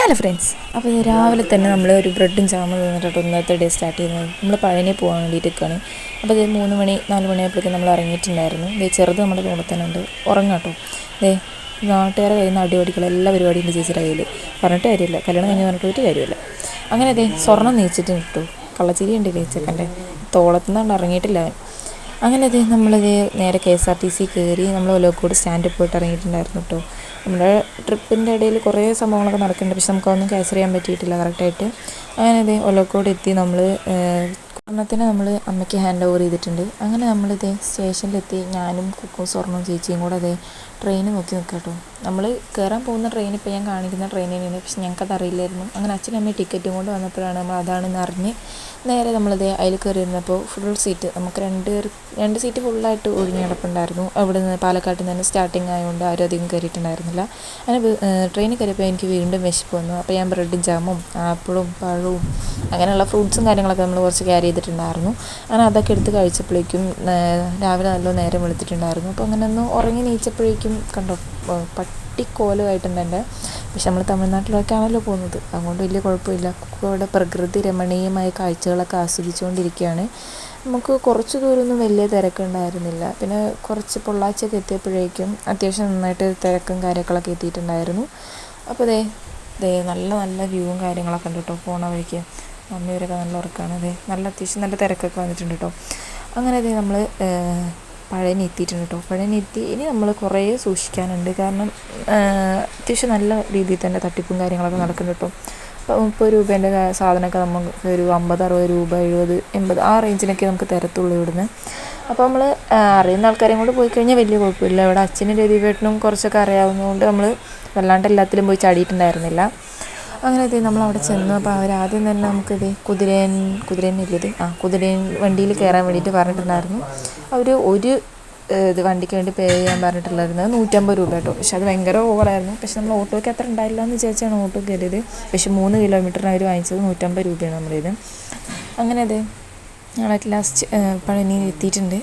Hello friends, അപ്പോൾ രാവിലെ തന്നെ നമ്മൾ ഒരു ബ്രെഡും ജാമും തന്നിട്ട് ഇന്നത്തെ ഡേ സ്റ്റാർട്ട് ചെയ്യുന്നത്. നമ്മൾ പഴനി പോകാൻ വേണ്ടിയിട്ട് നിൽക്കുകയാണ്. അപ്പോൾ ഇത് 3 മണി 4 മണിയായപ്പോഴേക്കും നമ്മൾ ഇറങ്ങിയിട്ടുണ്ടായിരുന്നു. ഇതേ ചെറുത് നമ്മുടെ കൂടെ തന്നെ ഉണ്ട്, ഉറങ്ങാട്ടോ. ഇതേ നാട്ടുകാരെ കയ്യിൽ നിന്ന് അടിപൊളികൾ എല്ലാ പരിപാടിയും ഉണ്ട് ചേച്ചിയുടെ കയ്യിൽ. പറഞ്ഞിട്ട് കാര്യമില്ല, കല്യാണം കഴിഞ്ഞ് പറഞ്ഞിട്ട് ഒരു കാര്യമില്ല. അങ്ങനെ ഇതേ സ്വർണ്ണം നീച്ചിട്ട് കിട്ടും. കള്ളച്ചിരി ഉണ്ട് ചേച്ചക്കൻ്റെ തോളത്തുനിന്നാണ്ട് ഇറങ്ങിയിട്ടില്ല അവൻ. അങ്ങനെ ഇതേ നമ്മളിതേ നേരെ KSRTC കയറി നമ്മൾ ഒലോക്കോട് സ്റ്റാൻഡിൽ പോയിട്ട് ഇറങ്ങിയിട്ടുണ്ടായിരുന്നു കേട്ടോ. നമ്മുടെ ട്രിപ്പിൻ്റെ ഇടയിൽ കുറേ സംഭവങ്ങളൊക്കെ നടക്കുന്നുണ്ട്, പക്ഷെ നമുക്കതൊന്നും ക്യാച്ച് ചെയ്യാൻ പറ്റിയിട്ടില്ല കറക്റ്റായിട്ട്. അങ്ങനെ ഇതേ ഒലോക്കോട് എത്തി. നമ്മൾ സ്വർണ്ണത്തിന് നമ്മൾ അമ്മയ്ക്ക് ഹാൻഡ് ഓവർ ചെയ്തിട്ടുണ്ട്. അങ്ങനെ നമ്മളിതേ സ്റ്റേഷനിലെത്തി. ഞാനും കുക്കും സ്വർണ്ണവും ചേച്ചിയും കൂടെ അതേ ട്രെയിൻ നോക്കി നിൽക്കുക കേട്ടോ. നമ്മൾ കയറാൻ പോകുന്ന ട്രെയിൻ ഇപ്പോൾ ഞാൻ കാണിക്കുന്ന ട്രെയിൻ തന്നെയാണ്, പക്ഷെ ഞങ്ങൾക്കത് അറിയില്ലായിരുന്നു. അങ്ങനെ അച്ഛനും അമ്മയും ടിക്കറ്റും കൊണ്ട് വന്നപ്പോഴാണ് നമ്മൾ അതാണെന്ന് അറിഞ്ഞ് നേരെ നമ്മളിതേ അതിൽ കയറിയിരുന്നപ്പോൾ ഫുൾ സീറ്റ് നമുക്ക് രണ്ട് സീറ്റ് ഫുള്ളായിട്ട് ഒഴിഞ്ഞ് കിടപ്പുണ്ടായിരുന്നു. അവിടെ നിന്ന് പാലക്കാട്ടിൽ നിന്ന് തന്നെ സ്റ്റാർട്ടിങ് ആയതുകൊണ്ട് ആരും അധികം കയറിയിട്ടുണ്ടായിരുന്നില്ല. അങ്ങനെ ട്രെയിനിൽ കയറിയപ്പോൾ എനിക്ക് വീണ്ടും വിശപ്പ് വന്നു. അപ്പോൾ ഞാൻ ബ്രെഡും ജാമും ആപ്പിളും പഴവും അങ്ങനെയുള്ള ഫ്രൂട്ട്സും കാര്യങ്ങളൊക്കെ നമ്മൾ കുറച്ച് ക്യാരി ചെയ്തിട്ടുണ്ടായിരുന്നു. അങ്ങനെ അതൊക്കെ എടുത്ത് കഴിച്ചപ്പോഴേക്കും രാവിലെ നല്ല നേരം വെളുത്തിട്ടുണ്ടായിരുന്നു. അപ്പോൾ അങ്ങനെ ഒന്ന് ഉറങ്ങി നീച്ചപ്പോഴേക്കും കണ്ടോ പട്ടിക്കോലമായിട്ടുണ്ട് എൻ്റെ. പക്ഷെ നമ്മൾ തമിഴ്നാട്ടിലൊക്കെ ആണല്ലോ പോകുന്നത്, അതുകൊണ്ട് വലിയ കുഴപ്പമില്ല. അവിടെ പ്രകൃതി രമണീയമായ കാഴ്ചകളൊക്കെ ആസ്വദിച്ചുകൊണ്ടിരിക്കുകയാണ്. നമുക്ക് കുറച്ച് ദൂരമൊന്നും വലിയ തിരക്കുണ്ടായിരുന്നില്ല. പിന്നെ കുറച്ച് പൊള്ളാച്ചിയൊക്കെ എത്തിയപ്പോഴേക്കും അത്യാവശ്യം നന്നായിട്ട് തിരക്കും കാര്യങ്ങളൊക്കെ എത്തിയിട്ടുണ്ടായിരുന്നു. അപ്പോൾ നല്ല നല്ല വ്യൂവും കാര്യങ്ങളൊക്കെ ഉണ്ട് കേട്ടോ. പോണ വഴിക്ക് മമ്മിവരൊക്കെ നല്ല ഉറക്കമാണ്. നല്ല അത്യാവശ്യം നല്ല തിരക്കൊക്കെ വന്നിട്ടുണ്ട് കേട്ടോ. അങ്ങനെ നമ്മൾ പഴനി എത്തിയിട്ടുണ്ട് കേട്ടോ. പഴനി എത്തി. ഇനി നമ്മൾ കുറേ സൂക്ഷിക്കാനുണ്ട്, കാരണം അത്യാവശ്യം നല്ല രീതിയിൽ തന്നെ തട്ടിപ്പും കാര്യങ്ങളൊക്കെ നടക്കുന്നുണ്ട് കേട്ടോ. അപ്പോൾ 30 രൂപേൻ്റെ സാധനമൊക്കെ നമുക്ക് ഒരു 50, 60 രൂപ, 70, 80 ആ റേഞ്ചിനൊക്കെ നമുക്ക് തരത്തുള്ളൂ ഇവിടുന്ന്. അപ്പോൾ നമ്മൾ അറിയുന്ന ആൾക്കാരെയും കൊണ്ട് പോയി കഴിഞ്ഞാൽ വലിയ കുഴപ്പമില്ല. ഇവിടെ അച്ഛനും രതിവേട്ടനും കുറച്ചൊക്കെ അറിയാവുന്നതുകൊണ്ട് നമ്മൾ വല്ലാണ്ട് എല്ലാത്തിലും പോയി ചാടിയിട്ടുണ്ടായിരുന്നില്ല. അങ്ങനെ നമ്മൾ അവിടെ ചെന്നു. അപ്പോൾ അവരാദ്യം തന്നെ നമുക്കിത് കുതിരേൻ വണ്ടിയിൽ കയറാൻ വേണ്ടിയിട്ട് പറഞ്ഞിട്ടുണ്ടായിരുന്നു. അവർ ഒരു വണ്ടിക്ക് വേണ്ടി പേ ചെയ്യാൻ പറഞ്ഞിട്ടുണ്ടായിരുന്നത് 150 രൂപ കേട്ടോ. പക്ഷെ അത് ഭയങ്കര ഓവറായിരുന്നു. പക്ഷെ നമ്മൾ ഓട്ടോയ്ക്ക് അത്ര ഉണ്ടായില്ല എന്ന് വിചാരിച്ചാണ് ഓട്ടോ കയറിയത്. പക്ഷെ 3 കിലോമീറ്ററിന് അവർ വാങ്ങിച്ചത് 150 രൂപയാണ് നമ്മളിത്. അങ്ങനെ ഞങ്ങൾ അറ്റ് ലാസ്റ്റ് പഴനിയിൽ എത്തിയിട്ടുണ്ട്.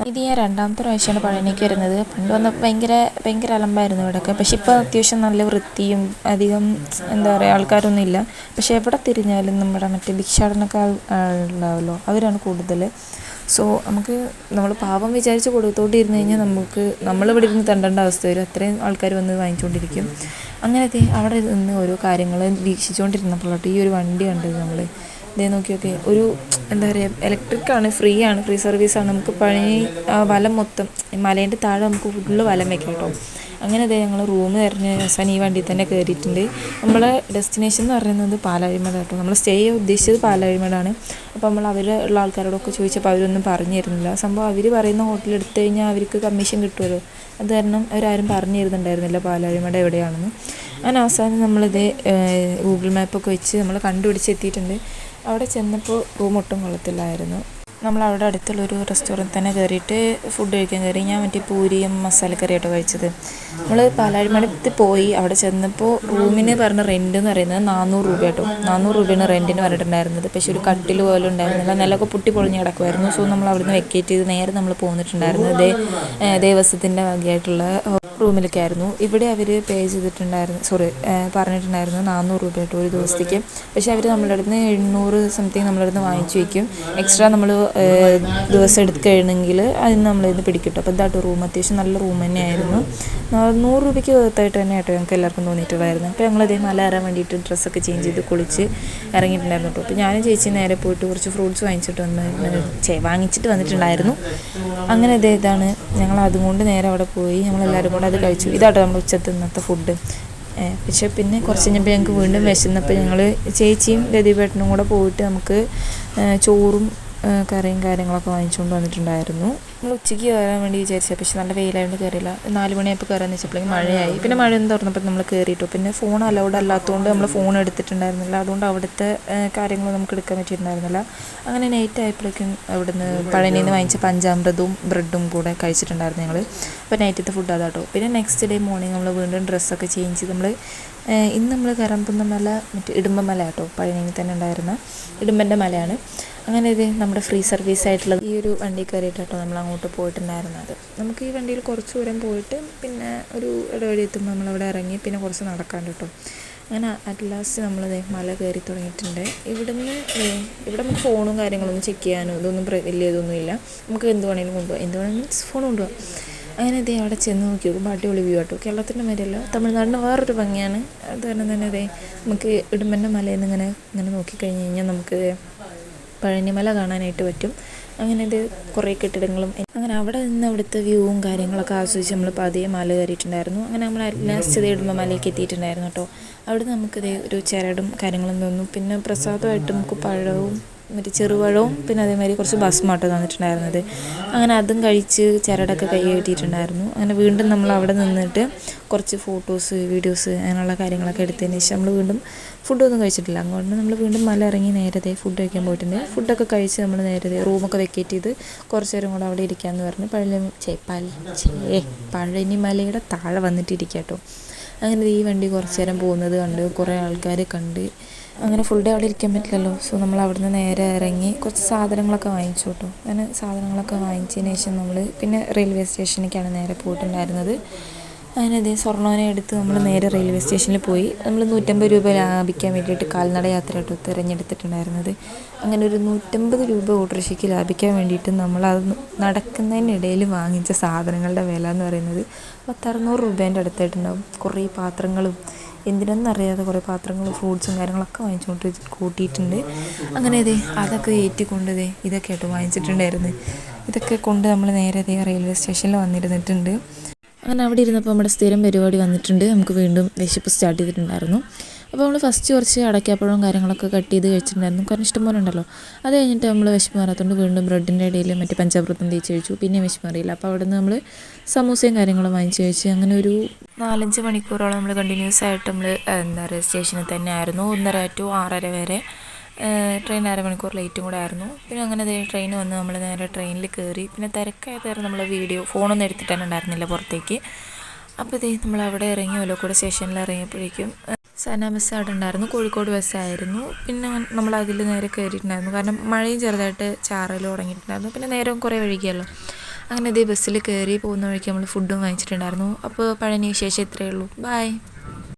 ഇത് ഞാൻ 2ാമത്തെ പ്രാവശ്യമാണ് പഴനിക്ക് വരുന്നത്. പണ്ട് വന്നപ്പോൾ ഭയങ്കര അലമ്പായിരുന്നു ഇവിടെയൊക്കെ. പക്ഷെ ഇപ്പോൾ അത്യാവശ്യം നല്ല വൃത്തിയും അധികം എന്താ പറയുക ആൾക്കാരൊന്നും ഇല്ല. പക്ഷെ എവിടെ തിരിഞ്ഞാലും നമ്മുടെ മറ്റേ ഭിക്ഷാടനൊക്കെ ഉണ്ടാവുമല്ലോ, അവരാണ് കൂടുതൽ. സോ നമ്മൾ പാപം വിചാരിച്ച് കൊടുത്തോണ്ടിരുന്ന് കഴിഞ്ഞാൽ നമ്മളിവിടെ ഇരുന്ന് തണ്ടേണ്ട അവസ്ഥ വരും. അത്രയും ആൾക്കാർ വന്ന് വാങ്ങിച്ചുകൊണ്ടിരിക്കും. അങ്ങനത്തെ അവിടെ നിന്ന് ഓരോ കാര്യങ്ങൾ വീക്ഷിച്ചുകൊണ്ടിരുന്നപ്പോഴാട്ടോ ഈ ഒരു വണ്ടി കണ്ടത്. നമ്മൾ നോക്കിയൊക്കെ ഒരു എന്താ പറയുക ഇലക്ട്രിക്കാണ്, ഫ്രീ സർവീസാണ്. നമുക്ക് പഴനി വലം മൊത്തം മലേൻ്റെ താഴെ നമുക്ക് ഫുള്ള് വലം വെക്കാം കേട്ടോ. അങ്ങനെ ഞങ്ങൾ റൂം തിരഞ്ഞ് അവസാനം ഈ വണ്ടിയിൽ തന്നെ കയറിയിട്ടുണ്ട്. നമ്മളെ ഡെസ്റ്റിനേഷൻ എന്ന് പറയുന്നത് പാലാഴിമല കേട്ടോ. നമ്മൾ സ്റ്റേ ചെയ്യാൻ ഉദ്ദേശിച്ചത് പാലാഴിമലാണ്. അപ്പോൾ നമ്മൾ ഉള്ള ആൾക്കാരോടൊക്കെ ചോദിച്ചപ്പോൾ അവരൊന്നും പറഞ്ഞു തരുന്നില്ല. സംഭവം അവർ പറയുന്ന ഹോട്ടൽ എടുത്തു കഴിഞ്ഞാൽ അവർക്ക് കമ്മീഷൻ കിട്ടുമല്ലോ, അത് കാരണം അവരാരും പറഞ്ഞു തരുന്നുണ്ടായിരുന്നില്ല പാലാഴിമല എവിടെയാണെന്ന്. അങ്ങനെ അവസാനം നമ്മളിത് ഗൂഗിൾ മാപ്പൊക്കെ വെച്ച് നമ്മൾ കണ്ടുപിടിച്ചെത്തിയിട്ടുണ്ട്. അവിടെ ചെന്നപ്പോൾ റൂം ഒട്ടും കൊള്ളത്തില്ലായിരുന്നു. നമ്മളവിടെ അടുത്തുള്ളൊരു റെസ്റ്റോറൻറ്റ് തന്നെ കയറിയിട്ട് ഫുഡ് കഴിക്കാൻ കയറി. ഞാൻ മറ്റേ പൂരിയും മസാലക്കറിയായിട്ടോ കഴിച്ചത്. നമ്മൾ പാലാഴിമലത്തിൽ പോയി അവിടെ ചെന്നപ്പോൾ റൂമിന് പറഞ്ഞ റെൻറ്റ് എന്ന് പറയുന്നത് 400 രൂപ കേട്ടോ. 400 രൂപയാണ് റെൻറ്റിന് പറഞ്ഞിട്ടുണ്ടായിരുന്നത്. പക്ഷേ ഒരു കട്ടിൽ പോലും ഉണ്ടായിരുന്നില്ല, നിലമൊക്കെ പൊട്ടി പൊളിഞ്ഞ് കിടക്കുമായിരുന്നു. സോ നമ്മൾ അവിടുന്ന് വെക്കേറ്റ് ചെയ്ത് നേരെ നമ്മൾ പോന്നിട്ടുണ്ടായിരുന്നത് ദേവസ്വത്തിൻ്റെ വകയായിട്ടുള്ള റൂമിലേക്കായിരുന്നു. ഇവിടെ അവർ പേ ചെയ്തിട്ടുണ്ടായിരുന്നു, പറഞ്ഞിട്ടുണ്ടായിരുന്നു 400 രൂപ കേട്ടോ ഒരു ദിവസത്തേക്ക്. പക്ഷേ അവർ നമ്മളുടെ അടുത്ത് 800 സംതിങ് നമ്മളുടെ അടുത്ത് വാങ്ങിച്ചു വയ്ക്കും. എക്സ്ട്രാ നമ്മൾ ദിവസം എടുത്ത് കഴിയണമെങ്കിൽ അതിന് നമ്മളിന്ന് പിടിക്കിട്ടും. അപ്പോൾ ഇതാട്ടോ റൂം, അത്യാവശ്യം നല്ല റൂം തന്നെയായിരുന്നു. 100 രൂപയ്ക്ക് വേർത്തായിട്ട് തന്നെ ആട്ടോ ഞങ്ങൾക്ക് എല്ലാവർക്കും തോന്നിയിട്ടുണ്ടായിരുന്നു. അപ്പോൾ ഞങ്ങളതേ മല കയറാൻ വേണ്ടിയിട്ട് ഡ്രസ്സൊക്കെ ചേഞ്ച് ചെയ്ത് കുളിച്ച് ഇറങ്ങിയിട്ടുണ്ടായിരുന്നു കേട്ടോ. അപ്പോൾ ഞാനും ചേച്ചി നേരെ പോയിട്ട് കുറച്ച് ഫ്രൂട്ട്സ് വാങ്ങിച്ചിട്ട് വന്നിട്ടുണ്ടായിരുന്നു. അങ്ങനെ ഇതാണ് ഞങ്ങൾ അതുകൊണ്ട് നേരെ അവിടെ പോയി ഞങ്ങളെല്ലാവരും കൂടെ അത് കഴിച്ചു. ഇതാട്ടോ നമ്മൾ ഉച്ചത്തെ ഇന്നത്തെ ഫുഡ്. പക്ഷെ പിന്നെ കുറച്ച് കഴിഞ്ഞപ്പോൾ ഞങ്ങൾക്ക് വീണ്ടും വിശന്നപ്പോൾ ഞങ്ങൾ ചേച്ചിയും രതിപേട്ടനും കൂടെ പോയിട്ട് നമുക്ക് ചോറും കറിയും കാര്യങ്ങളൊക്കെ വാങ്ങിച്ചുകൊണ്ട് വന്നിട്ടുണ്ടായിരുന്നു. നമ്മൾ ഉച്ചയ്ക്ക് കയറാൻ വേണ്ടി വിചാരിച്ചത്, പക്ഷെ നല്ല വെയിലായതുകൊണ്ട് കയറിയില്ല. 4 മണിയായപ്പോൾ കയറാമെന്ന് വെച്ചപ്പോഴേക്കും മഴയായി. പിന്നെ മഴ ഒന്ന് തുറന്നപ്പോൾ നമ്മൾ കയറിയിട്ടു. പിന്നെ ഫോൺ അലൗഡ് അല്ലാത്തതുകൊണ്ട് നമ്മൾ ഫോൺ എടുത്തിട്ടുണ്ടായിരുന്നില്ല. അതുകൊണ്ട് അവിടുത്തെ കാര്യങ്ങൾ നമുക്ക് എടുക്കാൻ പറ്റിയിട്ടുണ്ടായിരുന്നില്ല. അങ്ങനെ നൈറ്റ് ആയപ്പോഴേക്കും അവിടുന്ന് പഴനിയിൽ നിന്ന് വാങ്ങിച്ച പഞ്ചാമൃതവും ബ്രെഡും കൂടെ കഴിച്ചിട്ടുണ്ടായിരുന്നു ഞങ്ങൾ. അപ്പോൾ നൈറ്റത്തെ ഫുഡ് അതാട്ടോ. പിന്നെ നെക്സ്റ്റ് ഡേ മോർണിംഗ് നമ്മൾ വീണ്ടും ഡ്രസ്സൊക്കെ ചേഞ്ച് ചെയ്ത് ഇന്ന് നമ്മൾ കയറാൻ പോകുന്ന മല മറ്റേ ഇടുമ്പൻ കേട്ടോ. പഴനിയിൽ തന്നെ ഉണ്ടായിരുന്ന ഇടുമ്പൻ്റെ മലയാണ്. അങ്ങനെ നമ്മുടെ ഫ്രീ സർവീസായിട്ടുള്ള ഈ ഒരു വണ്ടി കയറിയിട്ടോ നമ്മൾ അങ്ങോട്ട് പോയിട്ടുണ്ടായിരുന്നത്. നമുക്ക് ഈ വണ്ടിയിൽ കുറച്ച് ദൂരം പോയിട്ട് പിന്നെ ഒരു ഇടവഴി എത്തുമ്പോൾ നമ്മളവിടെ ഇറങ്ങി പിന്നെ കുറച്ച് നടക്കാണ്ട് കേട്ടോ. അങ്ങനെ അറ്റ് ലാസ്റ്റ് നമ്മളത് മല കയറി തുടങ്ങിയിട്ടുണ്ട്. ഇവിടുന്ന് ഇവിടെ നമുക്ക് ഫോണും കാര്യങ്ങളൊന്നും ചെക്ക് ചെയ്യാനോ ഇതൊന്നും വലിയ ഇതൊന്നും ഇല്ല. നമുക്ക് എന്ത് വേണമെങ്കിലും കൊണ്ടുപോകാം, എന്ത് വേണമെങ്കിലും മീൻസ് ഫോൺ കൊണ്ടുപോകാം. അങ്ങനെ അതേ അവിടെ ചെന്ന് നോക്കി നോക്കുമ്പോൾ അടിപൊളി വ്യൂ കേട്ടോ. കേരളത്തിൻ്റെ മാതിരിയല്ല, തമിഴ്നാടിന് വേറൊരു ഭംഗിയാണ്. അത് കാരണം തന്നെ അതേ നമുക്ക് ഇടുമ്പന്ന മലയിൽ നിന്ന് ഇങ്ങനെ നോക്കിക്കഴിഞ്ഞ് കഴിഞ്ഞാൽ നമുക്ക് പഴനിമല കാണാനായിട്ട് പറ്റും. അങ്ങനെ ഇത് കുറേ കെട്ടിടങ്ങളും അങ്ങനെ അവിടെ നിന്ന് അവിടുത്തെ വ്യൂവും കാര്യങ്ങളൊക്കെ ആസ്വദിച്ച് നമ്മൾ പതിയെ മല കയറിയിട്ടുണ്ടായിരുന്നു. അങ്ങനെ നമ്മൾ ലാസ്റ്റ് ഇത് ഇടുമ്പോൾ മലയ്ക്ക് എത്തിയിട്ടുണ്ടായിരുന്നു കേട്ടോ. അവിടെ നമുക്കിത് ഒരു ചരടും കാര്യങ്ങളും തന്നു. പിന്നെ പ്രസാദമായിട്ട് നമുക്ക് പഴവും മറ്റേ ചെറുപഴവും പിന്നെ അതേമാതിരി കുറച്ച് ഭസ്മാട്ടോ തന്നിട്ടുണ്ടായിരുന്നത്. അങ്ങനെ അതും കഴിച്ച് ചരടൊക്കെ കൈ കെട്ടിയിട്ടുണ്ടായിരുന്നു. അങ്ങനെ വീണ്ടും നമ്മൾ അവിടെ നിന്നിട്ട് കുറച്ച് ഫോട്ടോസ് വീഡിയോസ് അങ്ങനെയുള്ള കാര്യങ്ങളൊക്കെ എടുത്തതിന് ശേഷം നമ്മൾ വീണ്ടും ഫുഡൊന്നും കഴിച്ചിട്ടില്ല. അങ്ങോട്ട് നമ്മൾ വീണ്ടും മല ഇറങ്ങി നേരത്തെ ഫുഡ് കഴിക്കാൻ പോയിട്ടുണ്ട്. ഫുഡൊക്കെ കഴിച്ച് നമ്മൾ നേരത്തെ റൂമൊക്കെ വെക്കേറ്റ് ചെയ്ത് കുറച്ച് നേരം കൂടെ അവിടെ ഇരിക്കാമെന്ന് പറഞ്ഞ് പഴനിമലയുടെ താഴെ വന്നിട്ട് ഇരിക്കുക കേട്ടോ. അങ്ങനെ ഈ വണ്ടി കുറച്ച് നേരം പോകുന്നത് കണ്ട് കുറേ ആൾക്കാർ കണ്ട് അങ്ങനെ ഫുൾ ഡേ അവിടെ ഇരിക്കാൻ പറ്റില്ലല്ലോ. സോ നമ്മൾ അവിടുന്ന് നേരെ ഇറങ്ങി കുറച്ച് സാധനങ്ങളൊക്കെ വാങ്ങിച്ചു കേട്ടോ. അങ്ങനെ സാധനങ്ങളൊക്കെ വാങ്ങിച്ചതിന് ശേഷം നമ്മൾ പിന്നെ റെയിൽവേ സ്റ്റേഷനിലേക്കാണ് നേരെ പോയിട്ടുണ്ടായിരുന്നത്. അങ്ങനെ അതേ സ്വർണ്ണനെ എടുത്ത് നമ്മൾ നേരെ റെയിൽവേ സ്റ്റേഷനിൽ പോയി. നമ്മൾ 150 രൂപ ലാഭിക്കാൻ വേണ്ടിയിട്ട് കാൽനട യാത്ര കേട്ടോ തിരഞ്ഞെടുത്തിട്ടുണ്ടായിരുന്നത്. അങ്ങനെ ഒരു 150 രൂപ ഓട്ടോറിക്ഷയ്ക്ക് ലാഭിക്കാൻ വേണ്ടിയിട്ട് നമ്മളത് നടക്കുന്നതിനിടയിൽ വാങ്ങിച്ച സാധനങ്ങളുടെ വില എന്ന് പറയുന്നത് 600 രൂപേൻ്റെ അടുത്തായിട്ടുണ്ടാവും. കുറേ പാത്രങ്ങളും എന്തിനെന്നറിയാതെ കുറേ പാത്രങ്ങളും ഫ്രൂട്ട്സും കാര്യങ്ങളൊക്കെ വാങ്ങിച്ചുകൊണ്ട് കൂട്ടിയിട്ടുണ്ട്. അങ്ങനെ അതൊക്കെ ഏറ്റിക്കൊണ്ട് ഇതൊക്കെ ആയിട്ട് വാങ്ങിച്ചിട്ടുണ്ടായിരുന്നു. ഇതൊക്കെ കൊണ്ട് നമ്മൾ നേരെ റെയിൽവേ സ്റ്റേഷനിൽ വന്നിരുന്നിട്ടുണ്ട്. അങ്ങനെ അവിടെ ഇരുന്നപ്പോൾ നമ്മുടെ സ്ഥിരം പരിപാടി വന്നിട്ടുണ്ട്. നമുക്ക് വീണ്ടും വിശപ്പ് സ്റ്റാർട്ട് ചെയ്തിട്ടുണ്ടായിരുന്നു. അപ്പോൾ നമ്മൾ ഫസ്റ്റ് കുറച്ച് അടയ്ക്കാപ്പഴവും കാര്യങ്ങളൊക്കെ കട്ട് ചെയ്ത് കഴിച്ചിട്ടുണ്ടായിരുന്നു. കാരണം ഇഷ്ടംപോലെ ഉണ്ടല്ലോ. അത് കഴിഞ്ഞിട്ട് നമ്മൾ വിശപ്പ് മാറാത്തതുകൊണ്ട് വീണ്ടും ബ്രെഡിൻ്റെ ഇടയിൽ മറ്റേ പഞ്ചാമൃതം തേച്ച് കഴിച്ചു. പിന്നെ വിശപ്പ് മാറിയില്ല. അപ്പോൾ അവിടെ നിന്ന് നമ്മൾ സമൂസയും കാര്യങ്ങളും വാങ്ങിച്ച് കഴിച്ച് അങ്ങനെ ഒരു 4-5 മണിക്കൂറോളം നമ്മൾ കണ്ടിന്യൂസ് ആയിട്ട് നമ്മൾ സ്റ്റേഷനിൽ തന്നെ ആയിരുന്നു. 1:30 to 6:30 വരെ. ട്രെയിൻ 1/2 മണിക്കൂർ ലേറ്റും കൂടെ ആയിരുന്നു. പിന്നെ അങ്ങനെ ട്രെയിൻ വന്ന് നമ്മൾ നേരെ ട്രെയിനിൽ കയറി. പിന്നെ തിരക്കായതായിരുന്നു നമ്മൾ ഫോണൊന്നും എടുത്തിട്ടുണ്ടായിരുന്നില്ല പുറത്തേക്ക്. അപ്പോൾ നമ്മൾ അവിടെ ഇറങ്ങി ഒലവക്കോട് സ്റ്റേഷനിൽ ഇറങ്ങിയപ്പോഴേക്കും സന ബസ് അവിടെ ഉണ്ടായിരുന്നു. കോഴിക്കോട് ബസ്സായിരുന്നു. പിന്നെ നമ്മൾ അതിൽ നേരെ കയറിയിട്ടുണ്ടായിരുന്നു. കാരണം മഴയും ചെറുതായിട്ട് ചാറൽ തുടങ്ങിയിട്ടുണ്ടായിരുന്നു. പിന്നെ നേരം കുറേ വൈകിയല്ലോ. അങ്ങനെ ബസ്സിൽ കയറി പോകുന്ന വഴിക്ക് നമ്മൾ ഫുഡും വാങ്ങിച്ചിട്ടുണ്ടായിരുന്നു. അപ്പോൾ പഴനി വിശേഷം ഇത്രയേ ഉള്ളൂ. ബൈ.